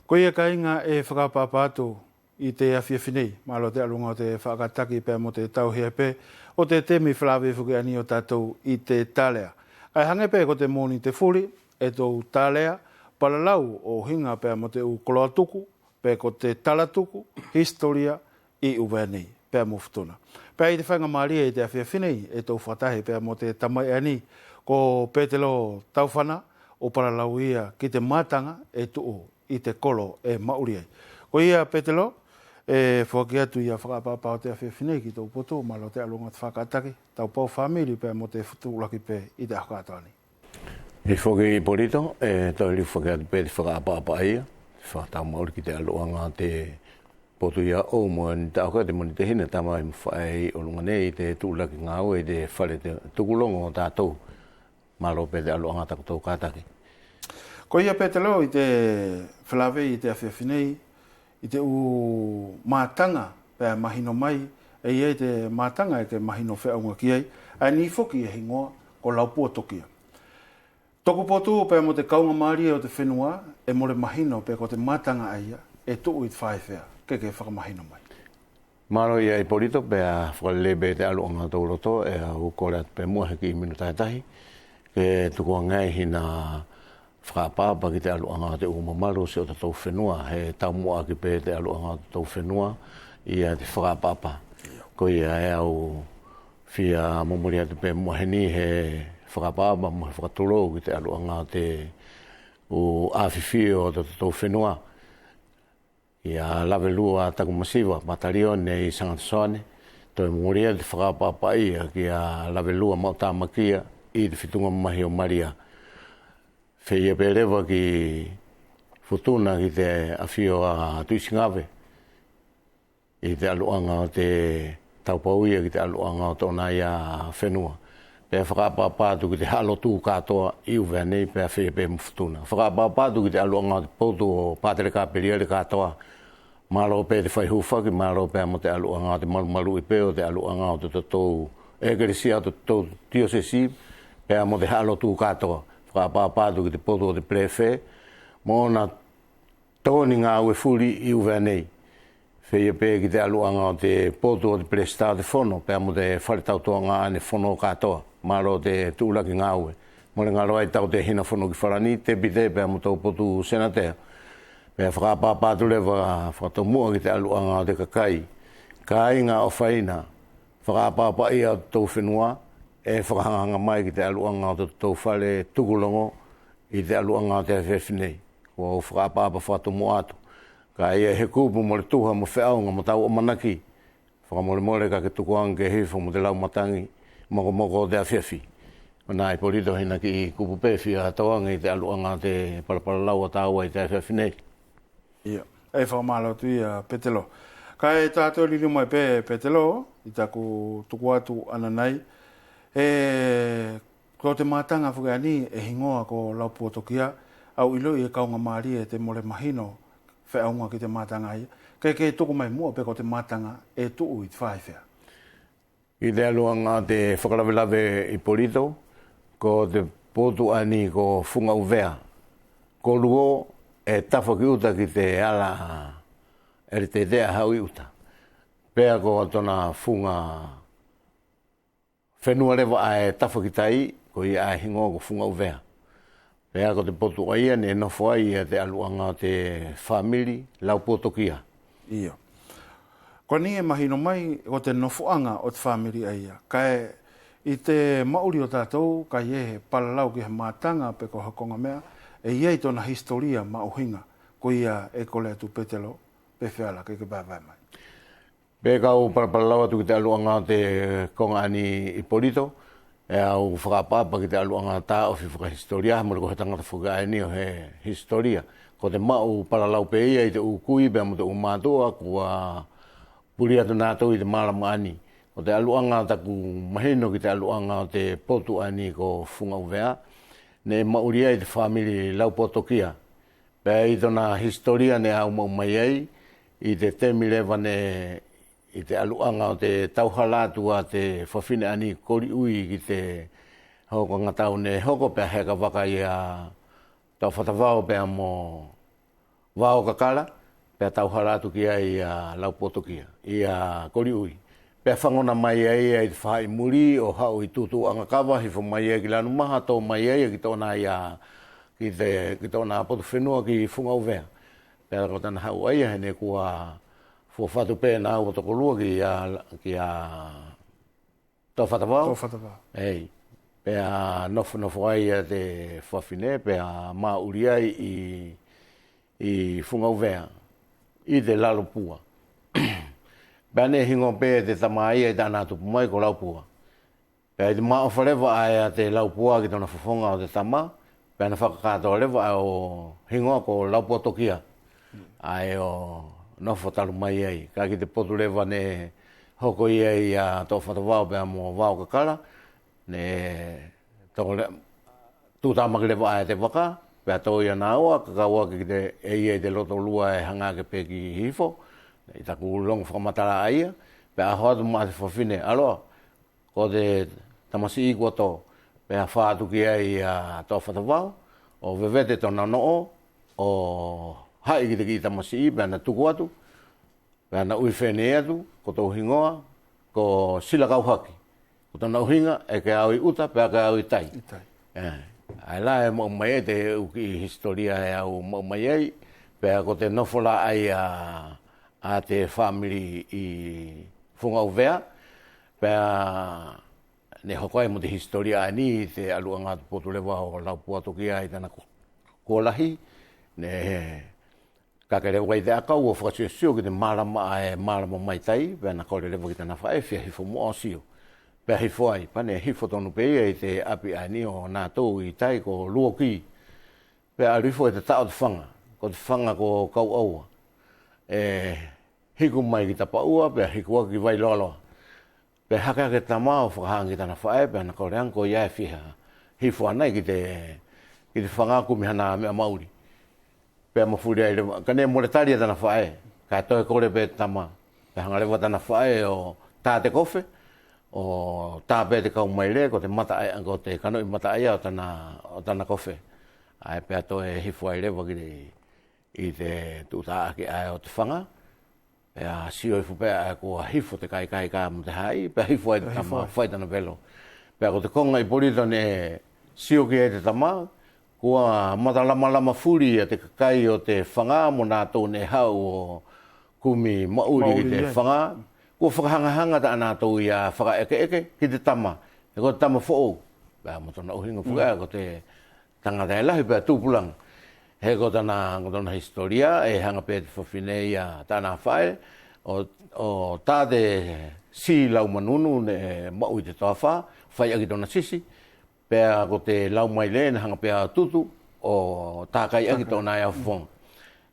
Ko ia kainga e whakapapatu I te awhiawhinei, malo te alunga o te whakataki pēr mo te tauhea pē, o te temi whalawe whuki ani o tātou I te tālea. Ai hange pē ko te mōni te furi, e tō tālea, palalau o hinga pēr mo te u koloatuku, pē ko te talatuku, historia I uwēnei, pēr mo futuna. Pē I te whainga maria I te awhiawhinei, e tō whatahe pēr mo te tamai ani, ko pētelo tauwhana, o palalau ia ki te mātanga e tuu I te kolo e mauriai. Ko ia pētelo, e whaki atu ia whakapapa o te awhiawhinei ki tō poto, malo te alunga te whakataki, tau pau whamiri pē mo te whutulaki pē I te ahokatoani. I whaki I porito, tau li whaki atu pē te whakapapa ia, whakatau mauri ki te alunga te poto ia o mo ni te ahokate mo ni te hina tamai mwhai o lunga nei I te tūlaki ngāu I te whare te tukulongo o tātou, malo pē te alunga takotou kātaki. Ko ia pētelo I te whalawe I te awhiawhinei, I te u mātanga pēr mahino mai, e ia te mātanga e ke mahino wheaunga ki ei, ai ni whoki e hingoa ko laupua tokia. Toko potu pēr mo te kaunga maria o te whenua, e more mahino pēr ko te mātanga aia, e tuu I te whaewhea, ke whakamahino mai. Maro ia I porito pēr whakalebe te aluanga tau roto, e au kore atu pēr mua heki I minutaitahi, ke tukua ngai hina whakapapa ki te aluanga te umamaru se o te tau whenua, he tau mua ki pē te aluanga te tau whenua, ia te whakapapa. Ko ia e au whia momori atu pē muaheni he whakapapa, mo he whakaturo ki te aluanga te o awhiwhio o te tau whenua. Ia lawe lua taku masiwa, matario nei sangatasone, toi momori atu whakapapa ia ki a lawe lua mautamakia I te whitunga mahi o Maria. Whea pērewa ki futuna ki te awhio a tuisingawe. I te aluanga o te taupauia ki te aluanga o tōna ia whenua. Pēr whakapapātu ki te halotu katoa I uwēnei pēr whea pēr mfutuna. Whakapapātu ki te aluanga o te poutu o pātere kāperia le katoa. Mālo pēr te whaihuwhaki, mālo pēr mo te aluanga o te malumalu I pēr o te aluanga o te tōtou egeresia o te tōtou diosesi. Pēr mo te halotu katoa. Whakapapātu ki te poto o te prefe, mō na tōni ngā ue furi I uwēnei. Whea pē ki te aluanga o te poto o te presta o te whono, pēr mo te whare tautoa ngā ane whono katoa, maro te tūlaki ngā ue. Mō le ngā roa I tau te hina whono ki wharani, te pite pēr mo tau potu senatea. Pēr whakapapātu lewa whakatomua ki te aluanga o te kakai. Kai ngā o whaina, whakapapa ia o tau whenua, e whakahanga mai ki te aluanga o te tau whare tukulongo I te aluanga o te awhiawhinei. Ko whakapapa whakatomu atu. Ka ia he kupu mo le tuha mo whiaunga mo tau o manaki. Whakamore ka ke tukuanga ke hifo mo te lau matangi moko o te awhiawhi. Nā I porito hina ki kupu pewhi a tauanga I te aluanga o te paraparalau a tau I te awhiawhinei. Ia, e whakamalo tu ia Petelo. Ka e tātou lili mai pē Petelo, I taku tuku atu ananai, ko te mātanga whukani e hingoa ko laupua tokia, au ilo I kaunga maria te mole mahino whaunga ki te mātanga ia. Ke tuku mai mua pe ko te mātanga e tuu I te whaewhea. I te aluanga te whakalawelawe I porito, ko te potu ani ko whunga uvea. Ko luo e tawha ki uta ki te ala eri te tea hau I uta. Pea ko tona whunga whenua rewa ai tawha ki tai, ko I ai hingo ko whunga uvea. Pea ko te potu aia ne nofo ai te aluanga te whamiri lau potokia. Ia. Ko ni e mahino mai ko te nofoanga o te whamiri aia. Kai I te mauri o tātou, kai e he palalau ki he mātanga pe ko hakonga mea, e iei tona historia mauhinga, ko ia e kole atu Petelo, pe whiala ke bāwai mai. Pēka o paraparalau atu ki te aluanga te konga ani I porito, e au whakapapa ki te aluanga tā o whakahistoria, mo reko he tangata whakaini o he historia. Ko te mau paralau pe ia I te ukui, pēr mo te umātua, kua puri atu nātou I te marama ani. Ko te aluanga taku mahino ki te aluanga o te potu ani ko whunga uvea, ne mauria I te whamiri lau potokia. Pēr I tona historia ne au mau mai ai, I te temi lewa ne i te aluanga o te tauhalatu a te whawhine ani kori ui ki te hoko ngatau ne hoko pia heka waka i a tau whatawao pia mo wao kakala pia tauhalatu ki ai a laupoto kia i a kori ui. Pia whangona mai ai i te whai muri o hau i tutu angakawa hifo mai ai ki lanu maha tō mai ai ki tōna i a ki tōna poto whenua ki whungau vea. Pia ko tana hau ai hene kua whatu pēna au toko lua ki a tō whatawao. Ei, pia nofo ai a te whawhine, pia mā uri ai i whungau vea, i te lalopua. Pia ne hingo pē te tamai ai tāna tupu mai ko laupua. Pia i te mā o wharewa ai a te laupua ki tōna whawhonga o te tama, pia na whakakato lewa ai o hingoa ko laupua tokia. Ai o nofo talu mai ai. Ka ki te potu lewa ne hoko i ai a tō whatawao pia mo wao kakala. Ne tūtamaki lewa ai te waka. Pia tō ia nā oa, kakaua ki te ei te loto lua e hanga ke pe ki hifo. I taku longo whakamatara aia. Pia ahoa tu maa te whawhine. Aloha, ko te tamasi i kua tō. Pia whaatu ki ai a tō whatawao. O vevete tōna noo. O hai ki te ki tamasi i, pia na tuku atu. Pia na ui whene atu, ko tō hingoa, ko sila kau haki. Ko tōna uhinga, e ke au i uta, pia ke au i tai. Ai la e mau mai te uki historia e au mau mai ai, pia ko te nofola ai a te family i whungau vea, pia ne hoko ai mo te historia ani, te aluanga potu lewa o laupua toki ai tana kōlahi, ne kakere wai te akau o whakasio ki te marama mai tai, pia na kore lewa ki tana whae, whia hifo mua o sio. Pia hifo ai, pane hifo tonu pēia i te api ani o nā tōu i tai ko luoki. Pia arifo e te tao te whanga, ko te whanga ko kau aua. Hiku mai ki tapaua, pia hiku aki vai loaloa. Pia haka ke tamā o whakahangi tana whae, pia na kore anko iae whiha. Hifo anai ki te whanga kumihana mea mauri. Pia mawhuri ai lewa, ka ne moretaria tana whae, ka toi kore pe tamā. Pia hanga lewa tana whae o tā te kofe, o tāpē te kau mai le, ko te mata ai, ko te kanoi mata ai o tana kofe. Ai pia toi hifo ai lewa i te tūtaa ki ai o te whanga. Pia sio i fupea ai kua hifo te kai ka mo te hai, pia hifo ai te tama, whai tana velo. Pia ko te konga i polito ne sio ki ai te tama, kua mata lama furi a te kakai o te whanga mo nā tō ne hau o kumi mauri i te whanga. Kua whakahangahanga ta anā tō i a whakaeke ki te tama. E ko te tama who'o. Pea mo tōna uhinga whukaa ko te tangata e lahi pea tūpulang. He ko tōna historia e hanga pēr te whawhinei a tāna whae. O tā te si lau manunu ne mau i te toa wha. Whai aki tōna sisi. Pea ko te lau mai le na hanga pēr tutu. O tā kai aki tōna e au whong.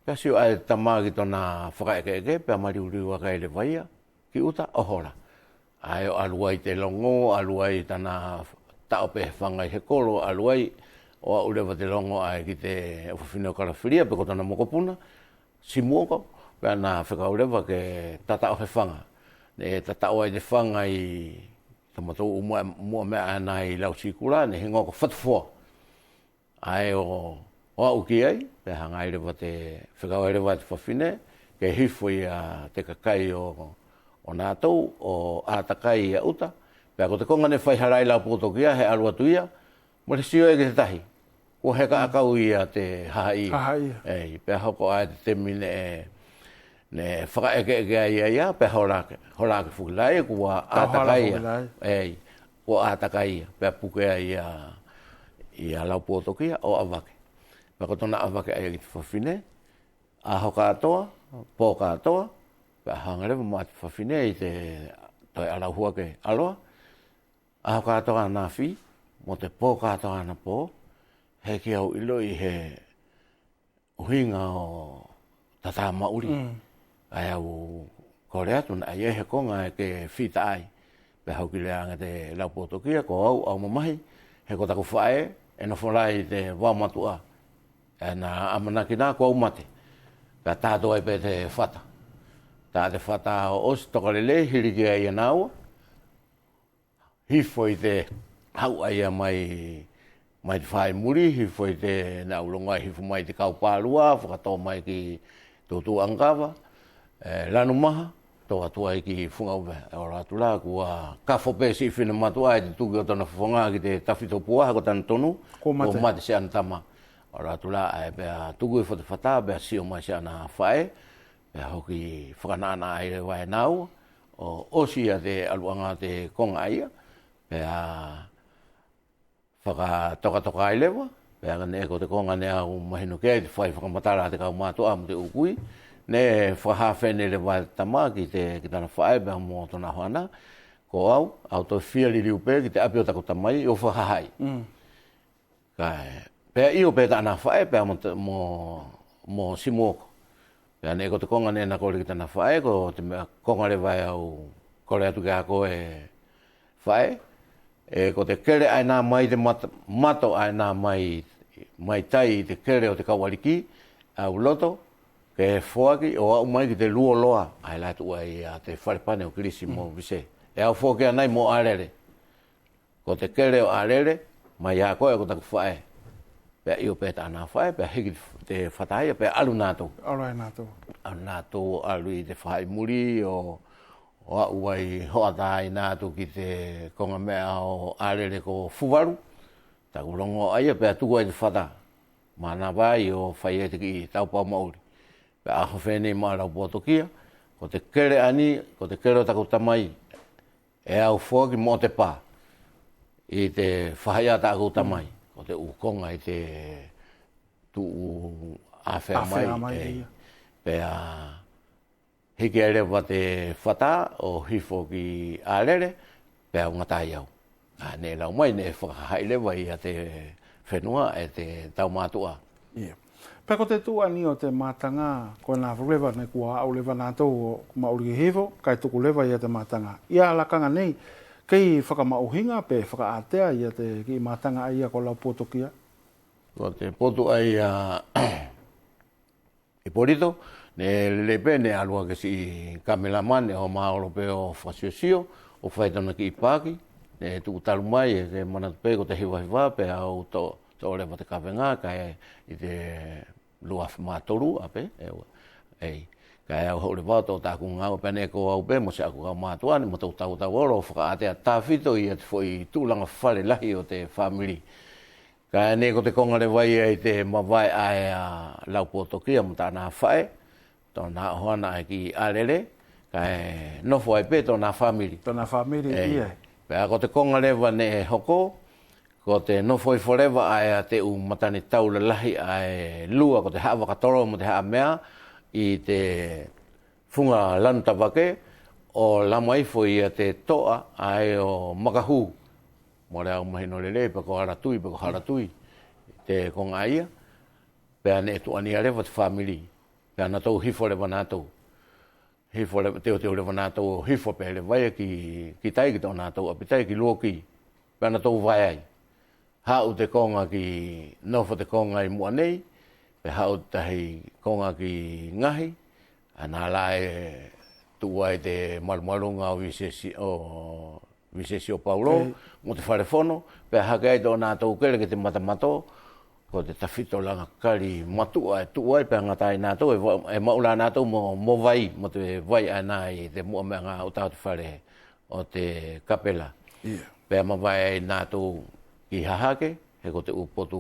Pea sio ai tama ki tōna whakaeke pea mariuriu a kai le vaia. Ki uta ohora. Ai o aluai te longo, aluai tana taope whangai he kolo, aluai o urewa te longo ai ki te whawhinau karawhiria, pe kotana mokopuna, simuoko, pea nā whakaurewa ke tatao he whanga. Ne tatao ai te whanga i tamatou mua mea ana i lau sikura, ne he ngoko whatufua. Ai o au ki ai, pe hanga ai rewa te whakaurewa te whawhine, ke hifo i te kakai o nā tau, o ātakai a uta. Pea ko te konga ne whai harai lau pōtokia, he alu atu ia, mo te sio e ke te tahi. Ko he ka akau ia te haha ia. Ei, pea hoko ai te temine ne whakaeke ai ia, pea horake whukilai, kua ātakai ia. Ei, kua ātakai ia, pea puke ai ia lau pōtokia o awake. Pea ko tona awake ai ki te whawhine, a hoka atoa, pōka atoa, pea hangarewa maa te whawhine i te toi arahua ke aloha. Aho kātoa nā whi, mo te pō kātoa nā pō, he ki au iloi he uhinga o tata mauri. Ai au kore atu na ai he konga e ke whita ai. Pea hau ki leanga te lau pōtokia, ko au mamahi, he ko taku whae, e no wholai te wāmatua. E nā amanaki nā ko au mate. Pea tātou ai pe te whata. Ta te whata o os tokalele hiriki ai anaua. Hifo i te hau ai mai te whae muri, hifo i te naulonga, hifo mai te kaupālua, whakatoa mai ki tōtu angawa, lanu maha, tō atua i ki whungauwe. O rātu rā, kua kafo pēsi i whina matua, e te tuki o tōna whonga ki te tawhito puaha ko tāna tonu, ko mate se ana tama. O rātu rā, e pēa tuku i whate whata, pēa sio mai se ana whae, pēa hoki whakanana aire wae nau, o osi a te aluanga te konga aia, pēa whakatoka ai lewa, pēa ngane ko te konga ne au mahinu kea, te whai whakamatara te kau mātua mo te ukui, ne whahawhene le wai tama ki tana whae, pēa mō tona hoana, ko au tō whia li riu pēa ki te api o tako tamai, o whahahai. Pēa i o pēa tāna whae, pēa mō simoko. Pēa ne ko te konga ne na kore ki tana whae, ko te mea konga le wai au kore atu kia koe whae, ko te kere ai nā mai te mato ai nā mai tai i te kere o te kawariki au loto, ke whoaki o au mai ki te luo loa ai laitu ai a te wharepane o kirisi mō vise. E au whokea nei mō arere. Ko te kere o arere, mai a koe ko taku whae. Pea i o pēta ana whae, pea hiki te whataia, pea alu nātou. Alu ai nātou. Alu nātou, alu i te whai muri o au ai hoata ai nātou ki te konga mea o arere ko fuwaru. Taku rongo aia, pea tuku ai te whata. Mana vai o whai e te ki taupau mauri. Pea aho whenei maa rau pōtokia, ko te kere ani, ko te kere o taku tamai, e au whoki mō te pā, i te whahaiata aku tamai, ko te ukonga i te tuu awhea mai, pea hiki ai rewa te whata o hifo ki ārere, pea unga tai au. Ne lau mai ne whakahai rewa i a te whenua e te taumātua. Yeah. Pea ko te tuani o te mātanga, ko nā whulewa ne kua au lewa nātou o mauri hifo, kai tuku lewa i a te mātanga. Ia lakanga nei, kei whakamauhinga pe whakaatea i a te ki mātanga ai a ko lau pōtokia? Ko te potu ai i Porito, ne lepe ne alua ke si kamelamane o maoro pe o whasiosio, o whaitana ki i pāki, ne tuku talu mai e te manatupe ko te hiwa pe au to lewa te kawenga, kai i te lua mātoru ape, kai au hau le wātou tāku ngau pene ko au pe, mo se aku kau mātuani, mo tau oro, whakaatea tāwhito i ati fwoi tūlanga whare lahi o te whamiri. Kai ne ko te konga le wai i te mawai ai a lau pōtokia mo tāna whae, tō nā hoana ai ki arere, kai nofo ai pe tō nā whamiri. Tō nā whamiri ia. Pea ko te konga lewa ne hoko, ko te nofoi forever ai a te matani taula lahi ai lua ko te haa wakatoro mo te haa mea i te funga lanta wake o lamaifo i a te toa ai o makahu. Mo rea umahino lele pa ko haratui, te konga aia. Pea ne tu ani arewa te whamiri. Pea na tau hifo lewa nātou. Teo lewa nātou hifo pe le vai ki tai ki tau nātou apitai ki luoki. Pea na tau vai ai. Hau te konga ki nofo te konga i mua nei, pe hau tahi konga ki ngahi, ana lae tuai te malumalunga o visesi o Paulo, mo te wharefono, pe hakai tō nātou kere ke te matamato, ko te tawhito langa kari matua e tuai, pe ngatai nātou, e maula nātou mo vai, mo te vai anai, te mua mea ngā utau te whare o te kapela. Pe mawai ai nātou ki hahake, he ko te upotu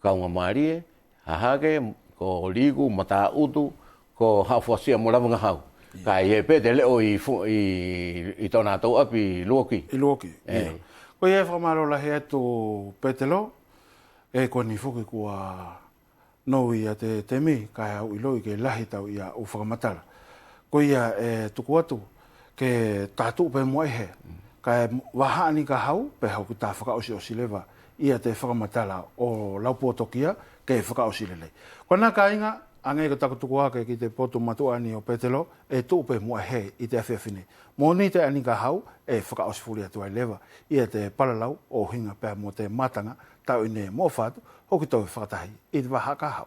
kaunga marie, hahake, ko ligu, mata utu, ko hawhasia mo ravanga hau. Ka i e pe te leo i tō nātou api luoki. I luoki, ia. Ko i e whamaro lahe atu petelo, e ko ni fuki kua nou i a te temi, kai au i loi ke lahi tau i a u whakamatara. Ko ia e tuku atu, ke tātu pe moehe, kai wahani ka hau, pe hau ki tā whakaosi o silewa, ia te whakamatala o laupōtokia, ke whakaosi lelei. Ko nā ka inga, angai ka takutuku ake ki te potu matuani o Petelo, e tūpe mua he i te awhiawhine. Mō ni te ani ka hau, e whakaosi furi atu ai lewa, ia te palalau o hinga pēr mo te matanga, tau i ne mō whātu, hoki tau whakatahi, i te waha ka hau.